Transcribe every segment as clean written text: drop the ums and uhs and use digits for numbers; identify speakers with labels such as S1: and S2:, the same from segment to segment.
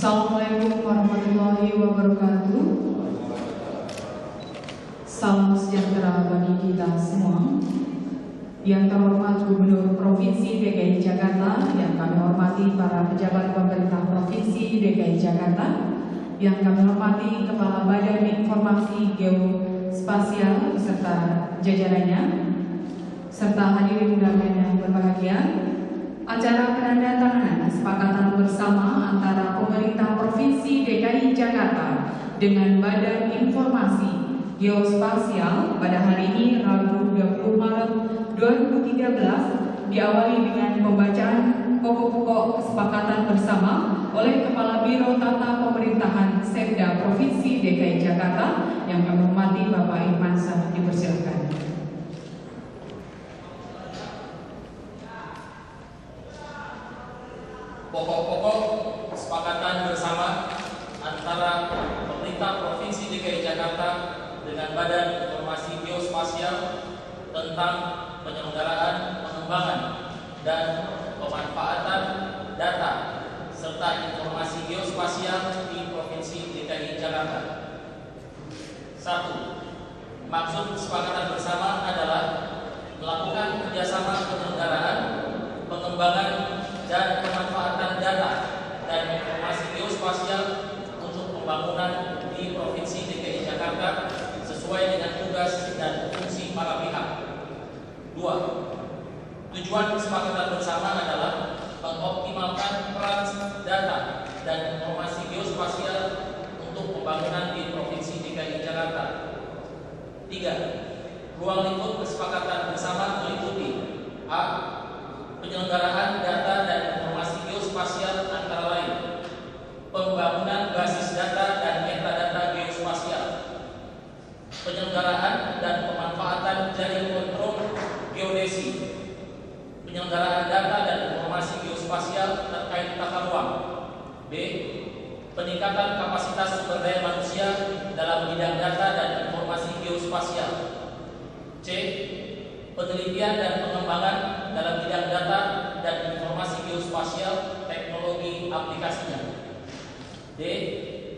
S1: Assalamualaikum warahmatullahi wabarakatuh. Salam sejahtera bagi kita semua. Yang terhormat Gubernur Provinsi DKI Jakarta, yang kami hormati para pejabat pemerintah Provinsi DKI Jakarta, yang kami hormati Kepala Badan Informasi Geospasial beserta jajarannya, serta hadirin undangan yang berbahagia. Acara penandatanganan kesepakatan bersama antara pemerintah Provinsi DKI Jakarta dengan Badan Informasi Geospasial pada hari ini Rabu 20 Maret 2013 diawali dengan pembacaan pokok-pokok kesepakatan bersama oleh Kepala Biro Tata Pemerintahan Setda Provinsi DKI Jakarta yang kami hormati Bapak Irmansyah, dipersilakan.
S2: Pokok-pokok kesepakatan bersama antara pemerintah Provinsi DKI Jakarta dengan Badan Informasi Geospasial tentang penyelenggaraan, pengembangan, dan pemanfaatan data serta informasi geospasial di Provinsi DKI Jakarta. 1. Maksud kesepakatan bersama adalah melakukan kerjasama penyelenggaraan, pengembangan, dan pemanfaatan data dan informasi geospasial untuk pembangunan di Provinsi DKI Jakarta sesuai dengan tugas dan fungsi para pihak. 2. Tujuan kesepakatan bersama adalah mengoptimalkan peran data dan informasi geospasial untuk pembangunan di Provinsi DKI Jakarta. 3. Ruang lingkup kesepakatan bersama meliputi A. Penyelenggaraan data dan informasi geospasial antara lain pembangunan basis data dan metadata geospasial, penyelenggaraan dan pemanfaatan jaring kontrol geodesi, penyelenggaraan data dan informasi geospasial terkait tata ruang. B. Peningkatan kapasitas sumber daya manusia dalam bidang data dan informasi geospasial. C. Penelitian dan pengembangan dalam bidang data dan informasi geospasial, teknologi aplikasinya. D.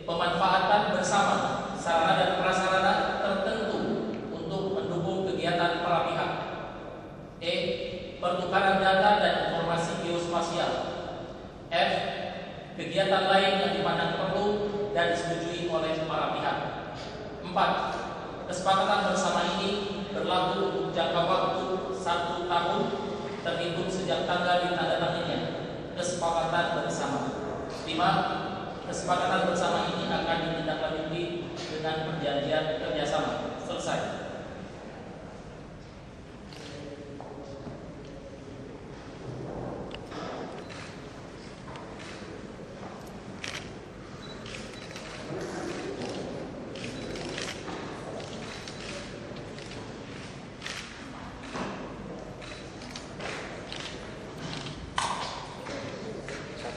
S2: Pemanfaatan bersama sarana dan prasarana tertentu untuk mendukung kegiatan para pihak. E. Pertukaran data dan informasi geospasial. F. Kegiatan lain yang dipandang perlu dan disetujui oleh para pihak. 4. Kesepakatan bersama ini berlaku untuk jangka waktu 1 tahun terhitung sejak tanggal ditandatanganinya kesepakatan bersama. 5. Kesepakatan bersama ini akan ditindaklanjuti dengan perjanjian kerjasama. Selesai.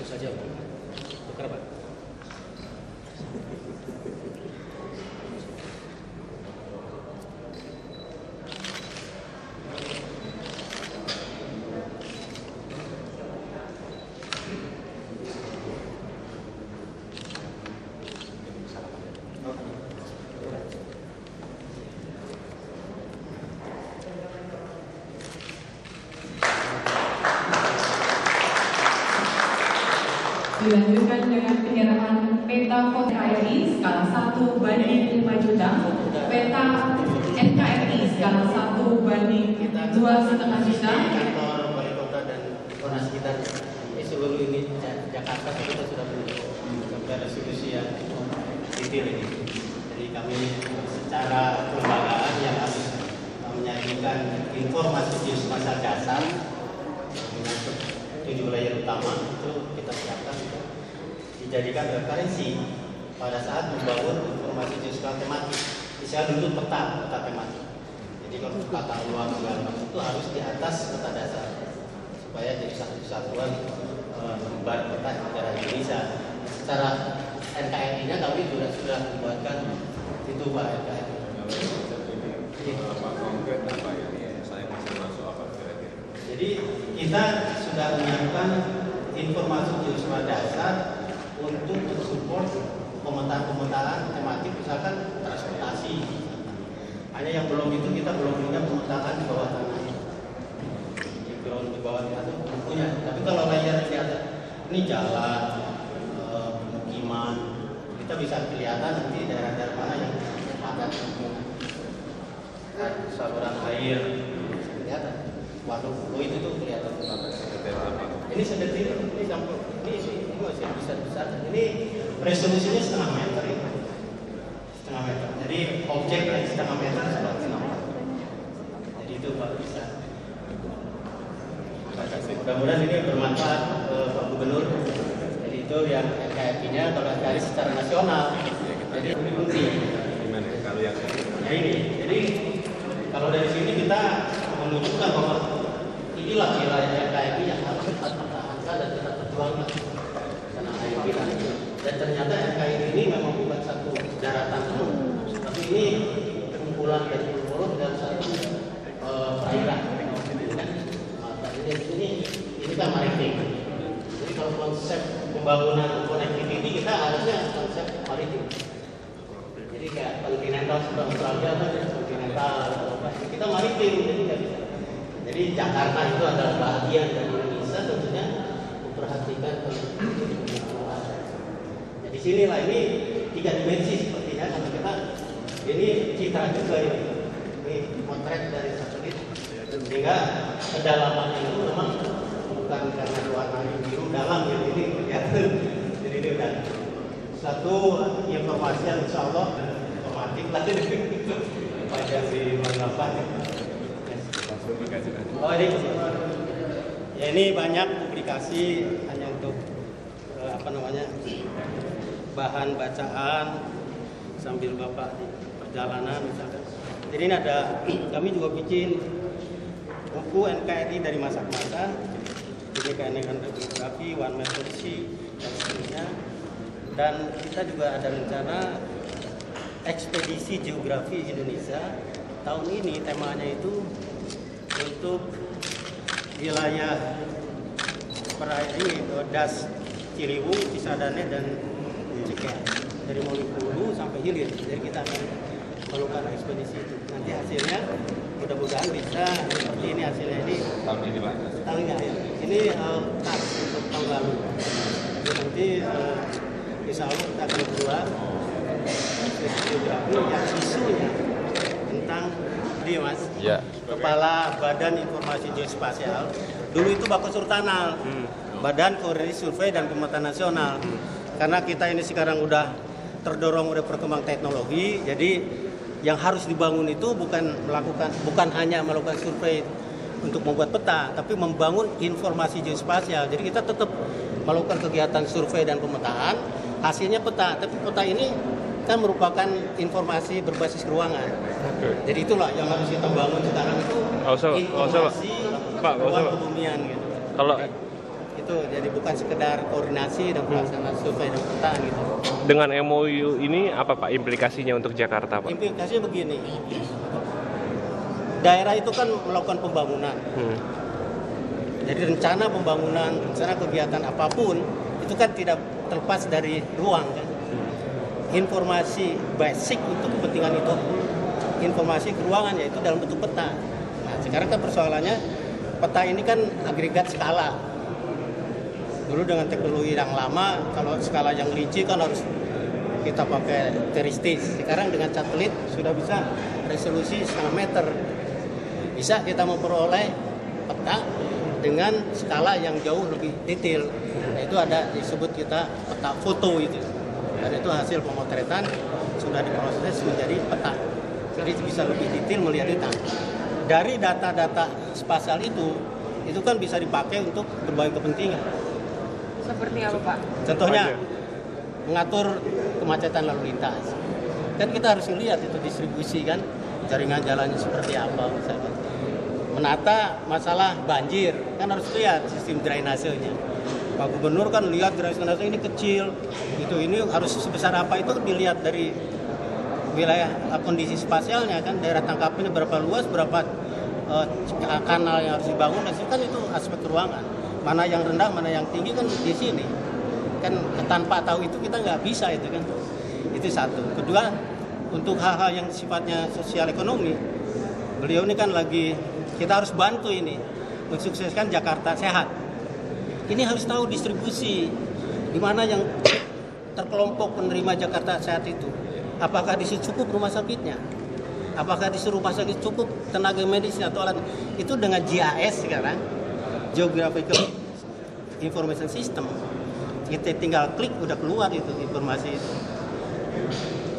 S3: Saja, tukar Pak.
S1: Dilanjutkan dengan penyerahan peta NKRI skala 1 banding 5 juta, peta NKRI skala 1 banding 2,5 juta.
S4: Kantor wali kota dan konas kita ini seluruh ini Jakarta kita sudah punya resolusi yang detail ini. Jadi kami secara kelembagaan yang harus menyajikan informasi geospasial dasar menyangkut 7 layer utama itu kita siapkan dijadikan referensi pada saat membangun informasi geospasial tematik. Misalnya dulu peta tematik. Jadi kalau tata ruang segala macam itu harus di atas peta dasar supaya jadi satu kesatuan membuat peta negara Indonesia. Secara NKRI-nya kami juga sudah membuatkan itu Pak NKRI.
S5: Konkret apa ya? Saya masih masuk apa kira-kira?
S4: Jadi kita sudah menyiapkan informasi geospasial dasar untuk mensupport pemetaan tematik misalkan transportasi. Hanya yang belum itu kita belum punya pemetaan di bawah tanah. Di bawah tanah itu belum punya. Tapi kalau layar di atas ini jalan, pemukiman, kita bisa kelihatan nanti daerah-daerah mana yang padat, saluran air, kelihatan. Waduk itu tuh kelihatan. Ini sedetil, ini sampai ini masih besar. Ini resolusinya 1,5 meter ini. 1,5 meter. Jadi objek yang 1,5 meter sudah nampak. Jadi itu Pak bisa. Mudah-mudahan ini bermanfaat Pak Gubernur. Jadi itu yang NKRI-nya kalau dari secara nasional. Jadi lebih penting.
S5: Gimana kalau yang
S4: Ya ini. Jadi kalau dari sini kita menunjukkan bahwa inilah wilayah NKRI yang harus kita pertahankan dan kita perjuangkan tanah air kita. Dan ternyata NKRI ini memang bukan satu daratan penuh, tapi ini kumpulan dari pulau dan satu perairan. Ini kan maritim. Jadi kalau konsep pembangunan connectivity kita harusnya konsep maritim. Jadi kayak kontinental sebelah Australia kan kontinental, kita maritim jadi nggak bisa. Jadi Jakarta itu adalah bagian dari Indonesia, tentunya memperhatikan jadi sinilah ini 3 dimensi sepertinya karena kita ini citra juga ini potret dari satelit sehingga kedalaman itu memang bukan karena warna biru dalam yang ini kelihatan. Jadi ini udah satu informasi yang insya Allah otomatis lah panjang di mana-mana. Oh ini, ya ini banyak publikasi hanya untuk bahan bacaan sambil Bapak di perjalanan misalkan. Jadi ini ada, kami juga bikin buku NKRI dari masa ke masa, jadi keanekaragaman geografi, one map policy dan seterusnya. Dan kita juga ada rencana ekspedisi geografi Indonesia. Tahun ini temanya itu untuk wilayah perairan Das Ciliwung, Cisadane dan Cikeas dari Maluku sampai hilir. Jadi kita akan melakukan ekspedisi itu. Nanti hasilnya mudah-mudahan bisa seperti ini hasilnya ini.
S5: tahun ini Pak?
S4: Tahun ini ya. Ini untuk tahun lalu. Jadi nanti insya Allah kita akan keluar geografi yang isunya tentang dia Mas.
S5: Ya.
S4: Kepala Badan Informasi Geospasial. Dulu itu Bakus Surtanal, Badan Koordinasi Survei dan Pemetaan Nasional. Karena kita ini sekarang udah terdorong oleh perkembangan teknologi, jadi yang harus dibangun itu bukan hanya melakukan survei untuk membuat peta, tapi membangun informasi geospasial. Jadi kita tetap melakukan kegiatan survei dan pemetaan, hasilnya peta. Tapi peta ini kan merupakan informasi berbasis ruangan. Jadi itulah yang harus kita bangun sekarang itu informasi ruang kebumian gitu.
S6: Kalau
S4: itu jadi bukan sekedar koordinasi dan pelaksanaan survei dan pemetaan gitu.
S6: dengan MOU ini apa Pak implikasinya untuk Jakarta Pak?
S4: Implikasinya begini, daerah itu kan melakukan pembangunan. Jadi rencana pembangunan, rencana kegiatan apapun itu kan tidak terlepas dari ruang kan. Informasi basic untuk kepentingan itu, informasi keuangan yaitu dalam bentuk peta. Nah sekarang kan persoalannya peta ini kan agregat skala. Dulu dengan teknologi yang lama, kalau skala yang rinci kan harus kita pakai teristis. Sekarang dengan satelit sudah bisa resolusi 1,5 meter. Bisa kita memperoleh peta dengan skala yang jauh lebih detail. Nah, itu ada disebut kita peta foto itu. Dan itu hasil pemotretan sudah diproses menjadi peta. Jadi bisa lebih detail melihat data. Dari data-data spasial itu kan bisa dipakai untuk berbagai kepentingan.
S7: Seperti apa Pak?
S4: Contohnya mengatur kemacetan lalu lintas. Kan kita harus lihat itu distribusi kan, jaringan jalannya seperti apa misalkan. Menata masalah banjir kan harus lihat sistem drainasenya. Pak Gubernur kan lihat drainase ini kecil, ini harus sebesar apa itu dilihat dari wilayah kondisi spasialnya kan, daerah tangkapnya berapa luas, berapa kanal yang harus dibangun, dan kan itu aspek ruangan. Mana yang rendah, mana yang tinggi kan di sini. kan tanpa tahu itu kita nggak bisa itu kan. Itu satu. Kedua, untuk hal-hal yang sifatnya sosial ekonomi, beliau ini kan lagi, kita harus bantu ini mensukseskan Jakarta Sehat. Ini harus tahu distribusi di mana yang terkelompok penerima Jakarta Sehat itu. Apakah di situ cukup rumah sakitnya? Apakah di rumah sakit cukup tenaga medisnya atau alat? Itu dengan GIS sekarang, Geographical Information System. Kita tinggal klik udah keluar itu informasi itu.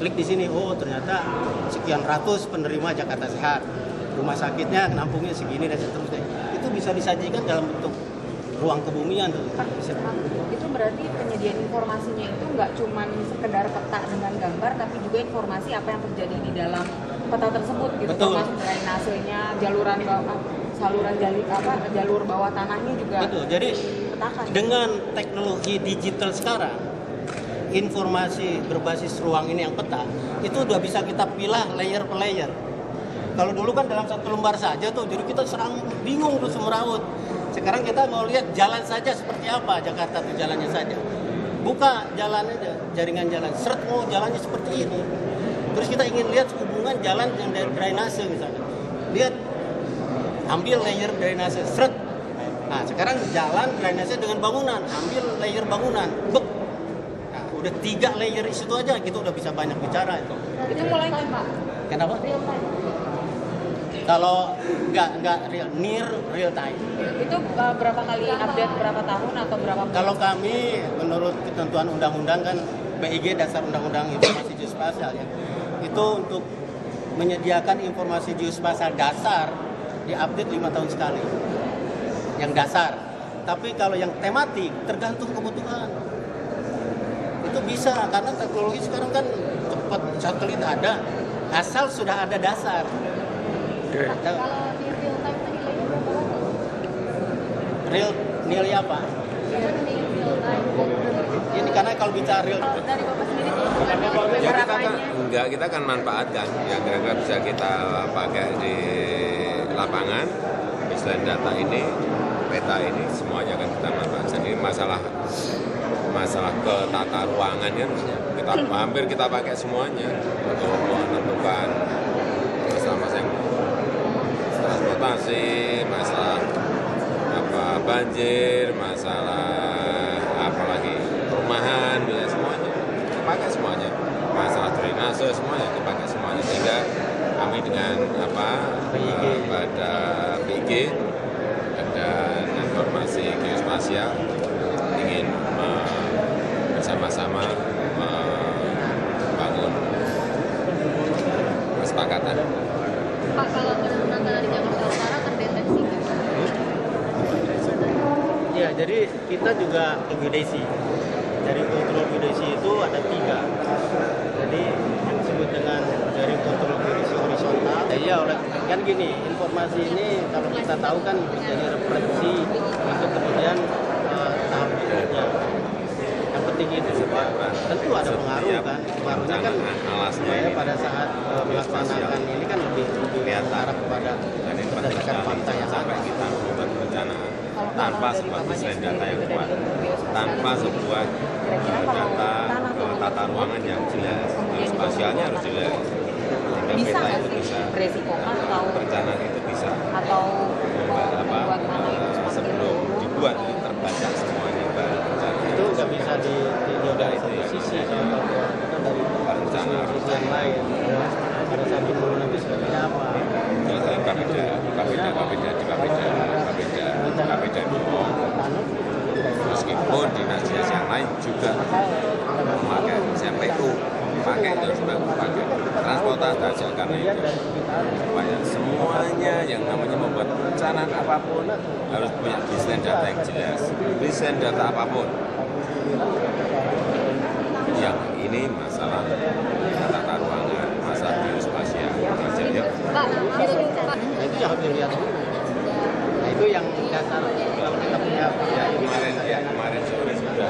S4: Klik di sini, oh ternyata sekian ratus penerima Jakarta Sehat. Rumah sakitnya nampungnya segini dan seterusnya. Itu bisa disajikan dalam bentuk ruang kebumian tuh.
S7: Itu berarti penyediaan informasinya itu nggak cuma sekedar peta dengan gambar, tapi juga informasi apa yang terjadi di dalam peta tersebut gitu.
S4: Betul.
S7: Termasuk drainasenya, jalur bawah tanahnya juga.
S4: Betul. Jadi
S7: dipetakan.
S4: dengan teknologi digital sekarang, informasi berbasis ruang ini yang peta itu udah bisa kita pilah layer per layer. Kalau dulu kan dalam satu lembar saja tuh, jadi kita bingung tuh semeraut. Sekarang kita mau lihat jalan saja seperti apa Jakarta tuh jalannya saja. Buka jalan aja, jaringan jalan. Seret, oh jalannya seperti ini. Terus kita ingin lihat hubungan jalan dengan drainase misalnya. Lihat, ambil layer drainase, seret. Nah sekarang jalan drainase dengan bangunan, ambil layer bangunan, bek. Nah udah 3 layer di situ aja, kita udah bisa banyak bicara itu.
S7: Itu mulai kan Pak?
S4: Kenapa?
S7: Real time.
S4: Kalau nggak real time.
S7: Itu berapa kali update, berapa tahun atau berapa bulan?
S4: Kalau kami menurut ketentuan undang-undang kan BIG dasar undang-undang informasi geospasial ya. Itu untuk menyediakan informasi geospasial dasar diupdate 5 tahun sekali. Yang dasar. Tapi kalau yang tematik tergantung kebutuhan. Itu bisa karena teknologi sekarang kan cepat, satelit ada, asal sudah ada dasar.
S7: Kalau di real time itu nilainya berapa?
S4: Nilai apa?
S7: Real time.
S4: Ini karena kalau bicara real
S7: Dari Bapak sendiri
S5: Ya
S7: harapannya.
S5: kita kan manfaatkan yang kira-kira bisa kita pakai di lapangan. Selain data ini, peta ini semuanya akan kita manfaatkan. Jadi masalah ke tata ruangan kan kita hampir kita pakai semuanya untuk menentukan masalah-masalah yang transportasi, masalah banjir, masalah apalagi perumahan, ya semuanya dipakai semuanya, masalah drainase semuanya dipakai semuanya, sehingga kami dengan pada BIG dan informasi geospasial ingin bersama-sama membangun kesepakatan.
S8: Pak, kalau benar-benar dari Jakarta Utara terdeteksi nggak?
S4: Ya, jadi kita juga ke geodesi. Dari kontrol geodesi itu ada 3. Jadi yang disebut dengan dari kontrol geodesi horizontal. Iya, kan gini, informasi ini kalau kita tahu kan jadi refleksi untuk kemudian tahap berikutnya. Yang penting itu tentu ada pengaruh kan. Pengaruhnya kan saya pada saat melaksanakan ini kan lebih arah kepada berdasarkan fakta yang
S5: sampai
S4: ada.
S5: kita membuat perencanaan tanpa sebuah desain data yang kuat, tanpa sebuah data tata ruangan yang jelas, spasialnya harus jelas. Sehingga
S7: Bisa
S5: peta
S7: nggak
S5: itu
S7: sih
S5: bisa,
S7: beresikokan atau
S5: perencanaan itu bisa
S7: atau membuat mana itu semakin
S5: sebelum
S7: buruk
S5: dibuat
S7: atau-
S5: itu terbaca semuanya baru perencanaan.
S4: Itu nggak bisa dijual dari
S5: Itu
S4: satu
S5: yang
S4: sisi
S5: namanya
S4: kalau dari
S5: perencanaan.
S4: sisi yang lain. Pada saat pembangunan itu seperti apa?
S5: Kabeda dulu. Meskipun dinas-dinas yang lain juga memakai CPU, pakai dan juga pakai transportasi karena itu supaya semuanya yang namanya membuat perencanaan apapun harus punya desain data yang jelas, desain data apapun. Yang ini masalah tata ruangan, masalah geospasial. Jadi
S8: Pak, masuk Pak.
S4: Nah, itu yang harus dilihat dulu. Nah itu yang dasar kalau kita punya
S5: kemarin sore sudah